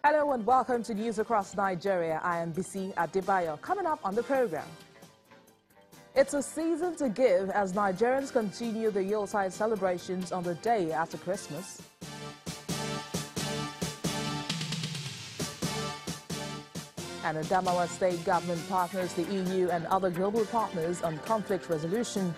Hello and welcome to News Across Nigeria. I am Bisi Adebayo. Coming up on the program. It's a season to give as Nigerians continue the Yuletide celebrations on the day after Christmas. And the Adamawa state government partners the EU and other global partners on conflict resolution.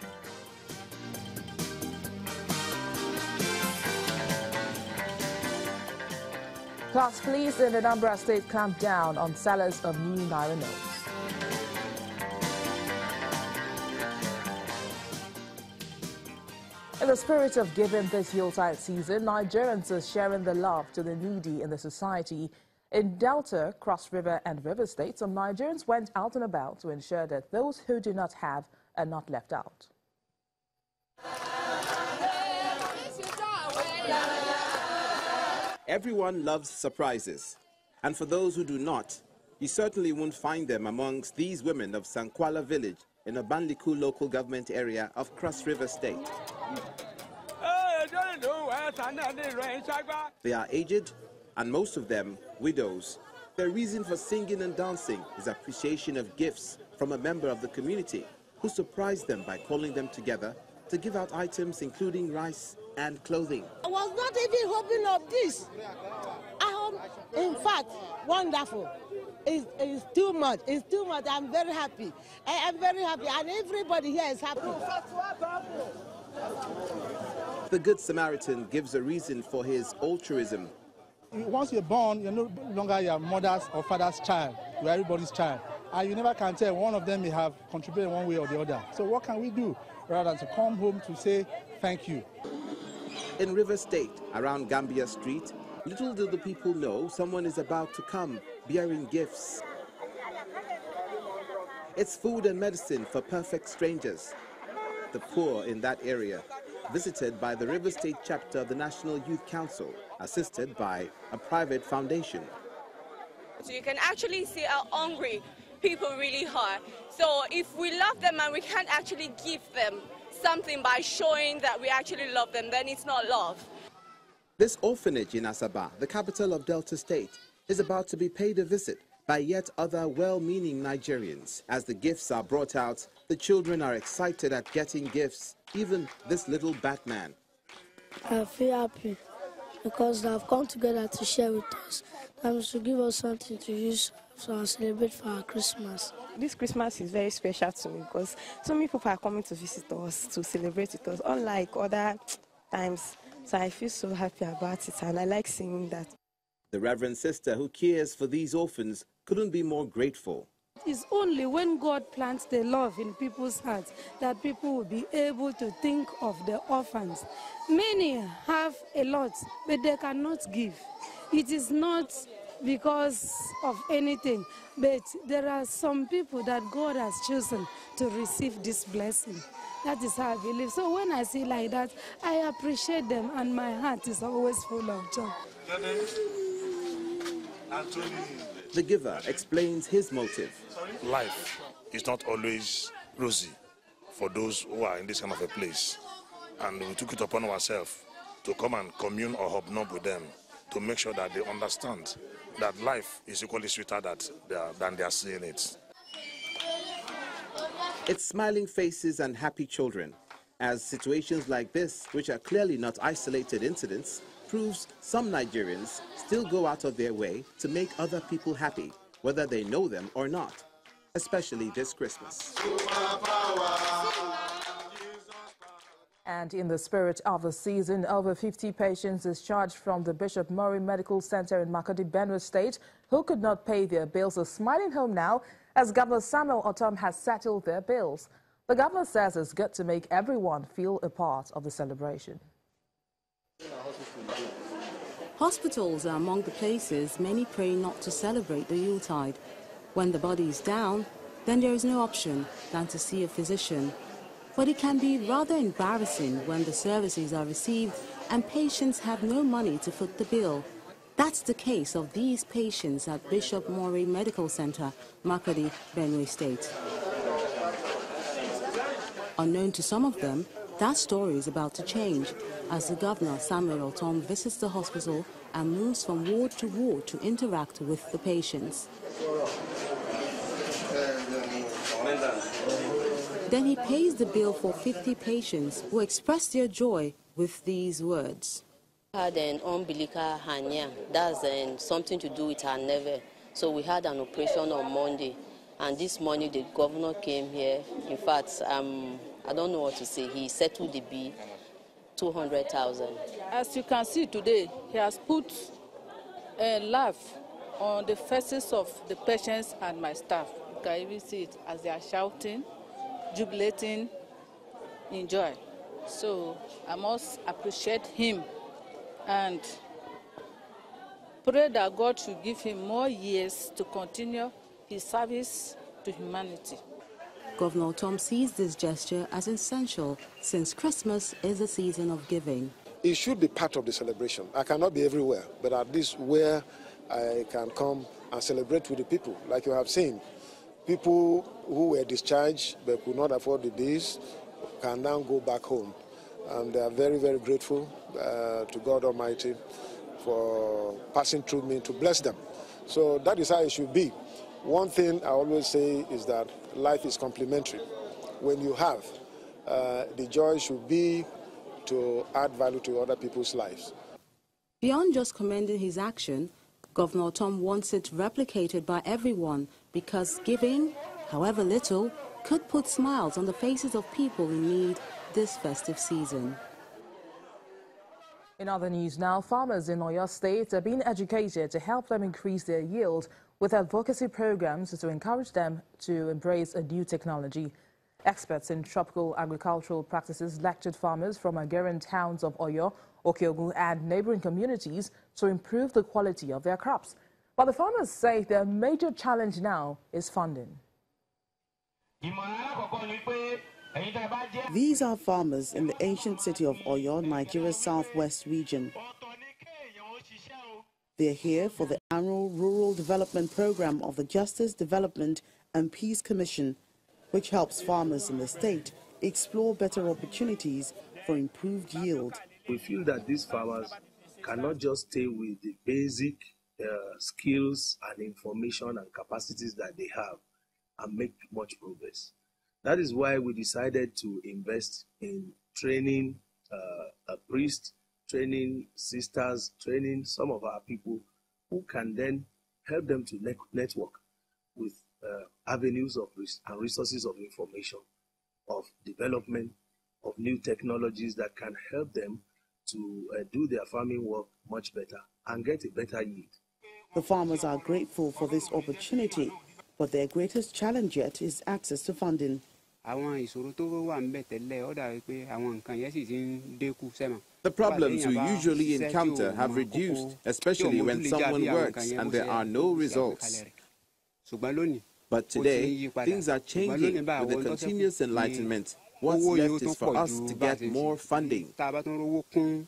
Plus, police in Anambra State clamped down on sellers of new Naira notes. In the spirit of giving this Yuletide season, Nigerians are sharing the love to the needy in the society. In Delta, Cross River and River States, some Nigerians went out and about to ensure that those who do not have are not left out. Everyone loves surprises, and for those who do not, you certainly won't find them amongst these women of Sankwala village in a Banliku local government area of Cross River State. They are aged, and most of them widows. Their reason for singing and dancing is appreciation of gifts from a member of the community who surprised them by calling them together to give out items including rice and clothing. I was not even hoping of this. In fact, wonderful. It's too much. It's too much. I'm very happy. I am very happy, and everybody here is happy. The Good Samaritan gives a reason for his altruism. Once you're born, you're no longer your mother's or father's child. You're everybody's child. And you never can tell one of them may have contributed one way or the other. So what can we do rather than to come home to say thank you? In River State, around Gambia Street, little do the people know someone is about to come bearing gifts. It's food and medicine for perfect strangers. The poor in that area, visited by the River State chapter of the National Youth Council, assisted by a private foundation. So you can actually see how hungry people really are. So if we love them and we can't actually give them something by showing that we actually love them, then it's not love. This orphanage in Asaba, the capital of Delta State, is about to be paid a visit by yet other well-meaning Nigerians. As the gifts are brought out, the children are excited at getting gifts, even this little Batman. I feel happy because they have come together to share with us and to give us something to use to celebrate for our Christmas. This Christmas is very special to me because so many people are coming to visit us, to celebrate with us, unlike other times. So I feel so happy about it, and I like seeing that. The Reverend Sister who cares for these orphans couldn't be more grateful. It's only when God plants the love in people's hearts that people will be able to think of the orphans. Many have a lot, but they cannot give. It is not because of anything, but there are some people that God has chosen to receive this blessing. That is how I believe. So when I see like that, I appreciate them, and my heart is always full of joy. The giver explains his motive. Life is not always rosy for those who are in this kind of a place. And we took it upon ourselves to come and commune or hobnob with them to make sure that they understand that life is equally sweeter than they are seeing it. It's smiling faces and happy children, as situations like this, which are clearly not isolated incidents, proves some Nigerians still go out of their way to make other people happy, whether they know them or not, especially this Christmas. And in the spirit of the season, over 50 patients discharged from the Bishop Murray Medical Center in Makodi, Benue State, who could not pay their bills, are smiling home now as Governor Samuel Otom has settled their bills. The governor says it's good to make everyone feel a part of the celebration. Hospitals are among the places many pray not to celebrate the Yuletide. When the body is down, then there is no option than to see a physician. But it can be rather embarrassing when the services are received and patients have no money to foot the bill. That's the case of these patients at Bishop Murray Medical Center, Makodi, Benue State. Unknown to some of them, That story is about to change as the governor, Samuel Otom, visits the hospital and moves from ward to ward to interact with the patients. Then he pays the bill for 50 patients who express their joy with these words. I had an umbilical hernia. That's something to do with her nerve. So we had an operation on Monday. And this morning the governor came here. In fact, I don't know what to say. He settled the bill, 200,000. As you can see today, he has put a laugh on the faces of the patients and my staff. You can even see it as they are shouting, jubilating in joy. So I must appreciate him and pray that God should give him more years to continue his service to humanity. Governor Tom sees this gesture as essential since Christmas is a season of giving. It should be part of the celebration. I cannot be everywhere, but at least where I can come and celebrate with the people. Like you have seen, people who were discharged but could not afford the bills can now go back home. And they are very, very grateful to God Almighty for passing through me to bless them. So that is how it should be. One thing I always say is that life is complementary. When you have, the joy should be to add value to other people's lives. Beyond just commending his action, Governor Tom wants it replicated by everyone because giving, however little, could put smiles on the faces of people in need this festive season. In other news now, farmers in Oyo State are being educated to help them increase their yield with advocacy programs to encourage them to embrace a new technology. Experts in tropical agricultural practices lectured farmers from agrarian towns of Oyo, Okeogun and neighboring communities to improve the quality of their crops. But the farmers say their major challenge now is funding. These are farmers in the ancient city of Oyo, Nigeria's southwest region. They're here for the annual Rural Development Program of the Justice, Development and Peace Commission, which helps farmers in the state explore better opportunities for improved yield. We feel that these farmers cannot just stay with the basic skills and information and capacities that they have and make much progress. That is why we decided to invest in training a priest, training sisters, training some of our people who can then help them to network with avenues of and resources of information, of development, of new technologies that can help them to do their farming work much better and get a better yield. The farmers are grateful for this opportunity, but their greatest challenge yet is access to funding. The problems we usually encounter have reduced, especially when someone works and there are no results. But today, things are changing with the continuous enlightenment. What's left is for us to get more funding. The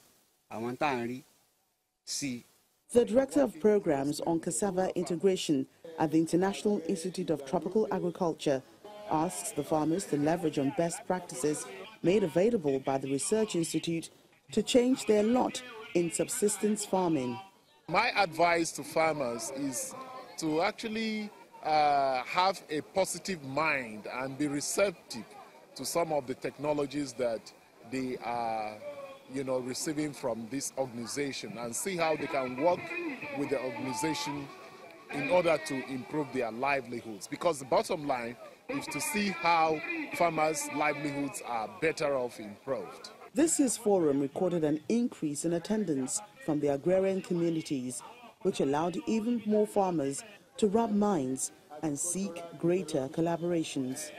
Director of Programs on Cassava Integration at the International Institute of Tropical Agriculture asks the farmers to leverage on best practices made available by the Research Institute to change their lot in subsistence farming. My advice to farmers is to actually have a positive mind and be receptive to some of the technologies that they are receiving from this organization and see how they can work with the organization in order to improve their livelihoods. Because the bottom line is to see how farmers' livelihoods are better off improved. This year's forum recorded an increase in attendance from the agrarian communities, which allowed even more farmers to rub minds and seek greater collaborations.